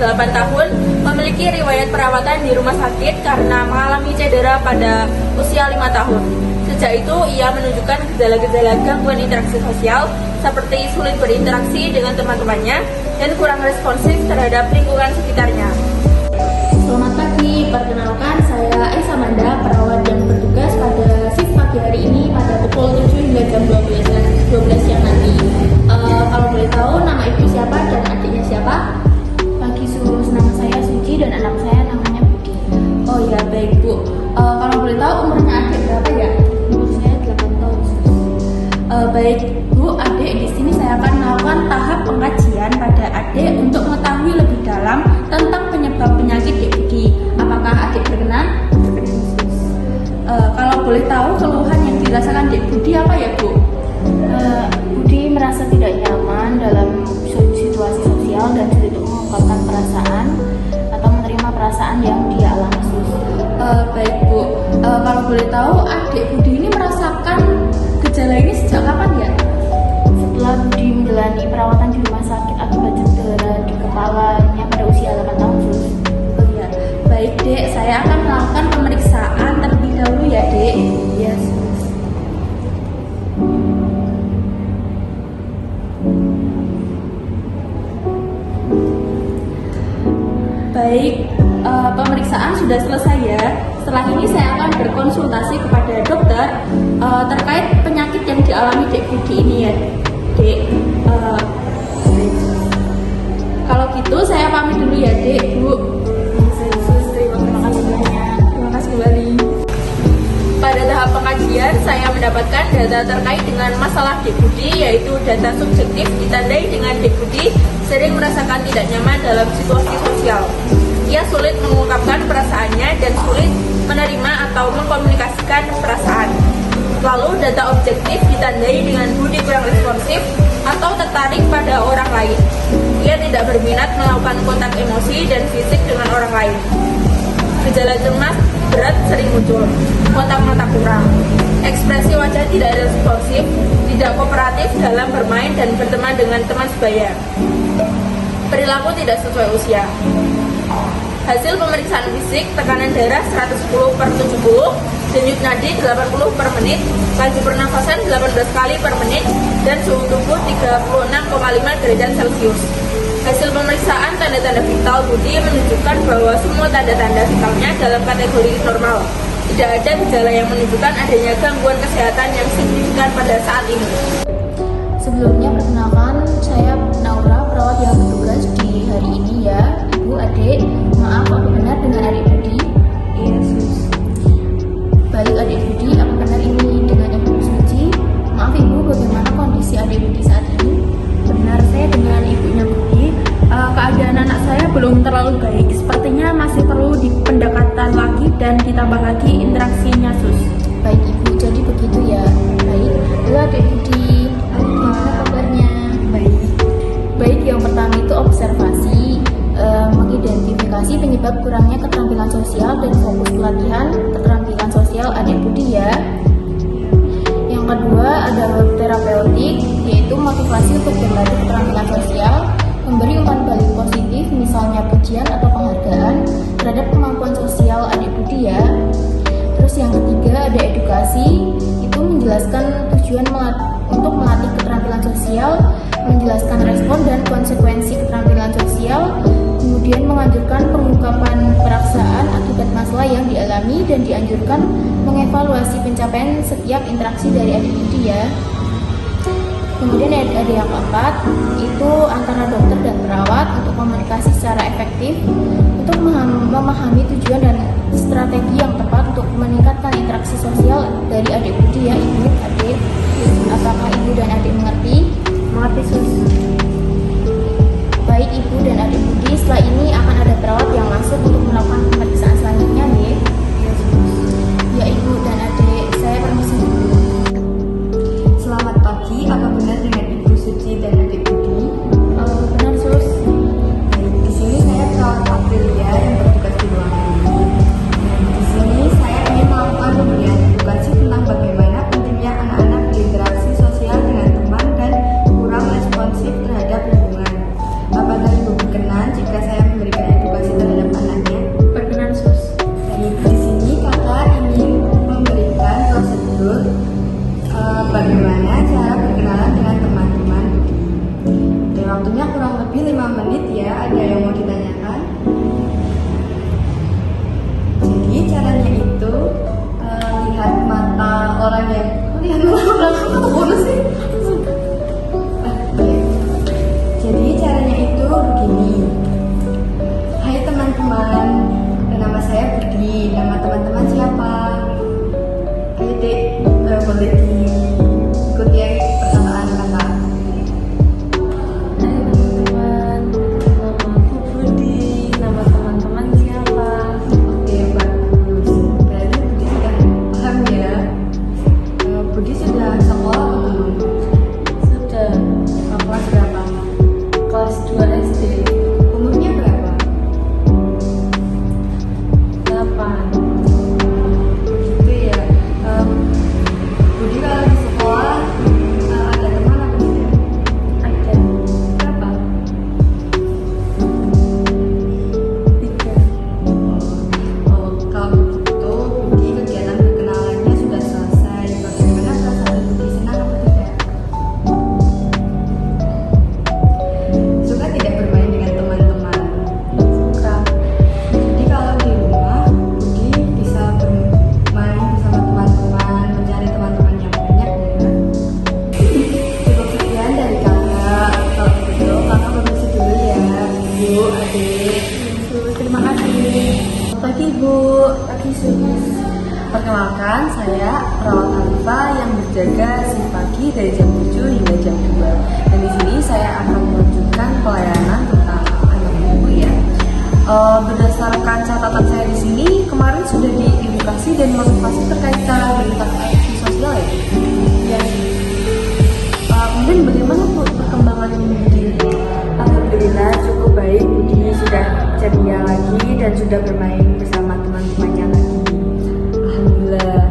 8 tahun, memiliki riwayat perawatan di rumah sakit karena mengalami cedera pada usia 5 tahun. Sejak itu, ia menunjukkan gejala-gejala gangguan interaksi sosial seperti sulit berinteraksi dengan teman-temannya dan kurang responsif terhadap lingkungan sekitarnya. Selamat pagi, perkenalkan saya Aisyah Manda, perawat yang bertugas pada shift pagi hari ini pada pukul 7 hingga jam 12 siang nanti. Kalau boleh tahu nama ibu siapa dan adiknya siapa? Pagi Sus, nama saya Suci dan anak saya namanya Budi. Oh ya, baik Bu. Kalau boleh tahu umurnya adik berapa ya? Umur saya 8 tahun Sus. Baik Bu, adik, di sini saya akan melakukan tahap pengkajian pada adik untuk mengetahui lebih dalam tentang penyebab penyakit Dek Budi. Apakah adik berkenan? Berkenan Sus. Kalau boleh tahu keluhan yang dirasakan Dek Budi apa ya Bu? Budi merasa tidak nyaman dalam situasi sosial dan sulit untuk mengungkapkan perasaan atau menerima perasaan yang dia alami Sus. Baik Bu, kalau boleh tahu adik Budi ini merasakan gejala ini sejak kapan ya? Setelah Budi menjalani perawatan di rumah sakit akibat cedera di kepalanya pada usia 8 tahun Sus. Oh ya, baik Dek, saya akan melakukan pemeriksaan terlebih dahulu ya Dek. Iya Sus. Baik, pemeriksaan sudah selesai ya. Setelah ini saya akan berkonsultasi kepada dokter terkait penyakit yang dialami Dek Budi ini ya Dek. Kalau gitu saya pamit dulu ya Dek, Bu. Terima kasih banyak. Terima kasih kembali. Pada tahap pengajian, saya mendapatkan data terkait dengan masalah Dek Budi, yaitu data subjektif ditandai dengan Dek Budi sering merasakan tidak nyaman dalam situasi sosial. Ia sulit mengungkapkan perasaannya dan sulit menerima atau mengkomunikasikan perasaan. Lalu data objektif ditandai dengan Budi kurang responsif atau tertarik pada orang lain. Ia tidak berminat melakukan kontak emosi dan fisik dengan orang lain. Gejala cemas berat sering muncul, kontak mata kurang, ekspresi wajah tidak responsif, tidak kooperatif dalam bermain dan berteman dengan teman sebaya, perilaku tidak sesuai usia. Hasil pemeriksaan fisik, tekanan darah 110/70, denyut nadi 80 per menit, laju pernafasan 18 kali per menit, dan suhu tubuh 36,5 derajat Celcius. Hasil pemeriksaan tanda-tanda vital Budi menunjukkan bahwa semua tanda-tanda vitalnya dalam kategori normal. Tidak ada gejala yang menunjukkan adanya gangguan kesehatan yang signifikan pada saat ini. Sebelumnya perkenalkan, saya Naura, perawat yang bertugas di hari ini ya. Ibu, adik, maaf aku benar dengan adik Budi. Iya Sus. Baik adik Budi, aku benar ini dengan Ibu Suci. Maaf Ibu, bagaimana kondisi adik Budi saat ini? Benar, saya dengan ibunya Budi. Keadaan anak saya belum terlalu baik. Sepertinya masih perlu pendekatan lagi dan ditambah lagi interaksinya Sus. Baik Ibu, jadi begitu ya. Baik, halo adik Budi, gimana kabarnya? Baik. Baik, yang pertama itu observasi, mengidentifikasi penyebab kurangnya keterampilan sosial dan fokus pelatihan keterampilan sosial adik Budi ya. Yang kedua ada work terapeutik, yaitu motivasi untuk berlatih keterampilan sosial, memberi umpan balik positif, misalnya pujian atau penghargaan terhadap kemampuan sosial adik Budi ya. Terus yang ketiga ada edukasi, itu menjelaskan tujuan untuk melatih keterampilan sosial, menjelaskan respon dan konsekuensi keterampilan sosial, kemudian menganjurkan pengungkapan perasaan akibat masalah yang dialami dan dianjurkan mengevaluasi pencapaian setiap interaksi dari adik Budi ya. Kemudian ada yang keempat, itu antara dokter dan perawat untuk komunikasi secara efektif, untuk memahami tujuan dan strategi yang tepat untuk meningkatkan interaksi sosial dari adik Budi ya. Ibu, adik, apakah ibu dan adik mengerti? Mengerti Sus. Baik ibu dan adik Budi, setelah ini akan ada perawat yang masuk untuk melakukan pemeriksaan selanjutnya nih. Ya ibu dan adik, saya permisi dulu. Selamat pagi, apa benar dengan Ibu Suci dan adik Budi? Benar Sus. Baik, di sini saya perawat Aprilia yang bertugas di ruang ini. Di sini saya ingin melakukan pemberian edukasi tentang bagaimana pentingnya anak-anak berinteraksi sosial dengan teman dan kurang responsif bagaimana cara berkenalan dengan teman-teman Budi. Dan waktunya kurang lebih 5 menit ya, ada yang mau ditanyakan? Jadi caranya itu lihat mata orang yang lihat mata orang atau bonus sih? Oke. Jadi caranya itu begini. Hai teman-teman, nama saya Budi. Nama teman-teman siapa? Ayo dek, boleh diikuti perkataan kakak. Hai teman-teman, nama aku Budi. Nama teman-teman siapa? Oke, bagus. Berarti Budi sudah paham ya. Budi sudah sekolah atau belum? Sudah Kelas berapa? kelas 2 SD. Umurnya berapa? 8. Gitu ya. Budi kalau di sekolah ada teman apa tidak? Ada Berapa? 3. Oh, kalau begitu Budi kegiatan perkenalannya sudah selesai. Bagaimana perasaan Budi, senang apa tidak? Suka tidak bermain dengan teman-teman? Suka. Jadi kalau di rumah Budi bisa bermain bersama teman-teman, mencari teman-teman yang banyak ya. Cukup sekian dari kakak. Kalau begitu kakak permisi dulu ya, Bu, adik. Terima kasih. Selamat pagi Bu. Pagi Sus. Perkenalkan, saya perawat Halifa yang berjaga shift pagi dari jam 7 hingga jam 2. Dan di sini saya akan melanjutkan pelayanan tentang anak ibu ya. Berdasarkan catatan saya di sini, kemarin sudah diedukasi dan motivasi terkait cara berinteraksi sosial ya. Ya, Kemudian bagaimana Bu perkembangan Budi? Alhamdulillah cukup baik. Budi sudah ceria lagi dan sudah bermain bersama teman-temannya lagi. Alhamdulillah.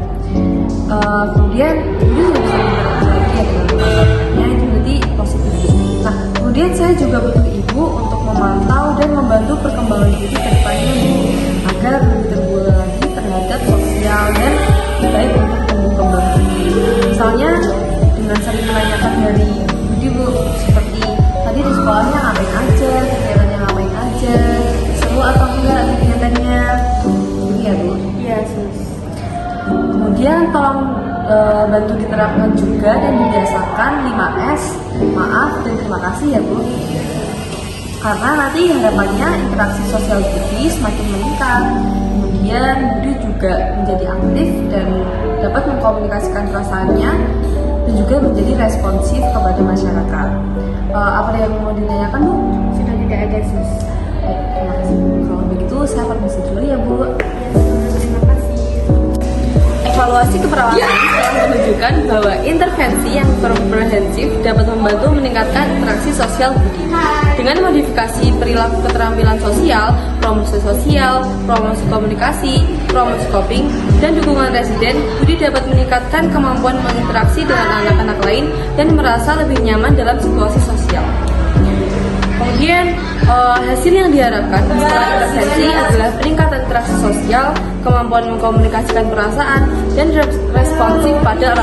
Kemudian Budi sudah bisa berinteraksi lagi ya dengan teman-temannya, itu berarti positif. Nah, kemudian saya juga butuh ibu untuk memantau dan membantu perkembangan Budi ke depannya Bu, agar lebih terbuka lagi terhadap sosial dan baik untuk tumbuh kembang Budi. Misalnya dengan sering menanyakan dari Budi Bu, seperti tadi di sekolahnya ngapain aja, kegiatannya ngapain aja, seru atau enggak kegiatannya, gitu ya Bu. Iya, Sus. Kemudian tolong bantu diterapkan juga dan dibiasakan 5S, maaf dan terima kasih ya Bu. Karena nanti harapannya interaksi sosial Budi semakin meningkat. Kemudian Budi juga menjadi aktif dan dapat mengkomunikasikan perasaannya dan juga menjadi responsif kepada masyarakat. Apa yang mau ditanyakan Bu? Sudah tidak ada, Sus. Terima kasih Bu. Kalau begitu saya permisi dulu ya Bu. Terima kasih. Evaluasi keperawatan telah menunjukkan bahwa intervensi yang komprehensif dapat membantu meningkatkan interaksi sosial Budi. Dengan modifikasi perilaku keterampilan sosial, promosi komunikasi, promosi coping, dan dukungan residen, Budi dapat meningkatkan kemampuan berinteraksi dengan anak-anak lain dan merasa lebih nyaman dalam situasi sosial. Kemudian hasil yang diharapkan setelah intervensi adalah peningkatan interaksi sosial, kemampuan mengkomunikasikan perasaan, dan responsif pada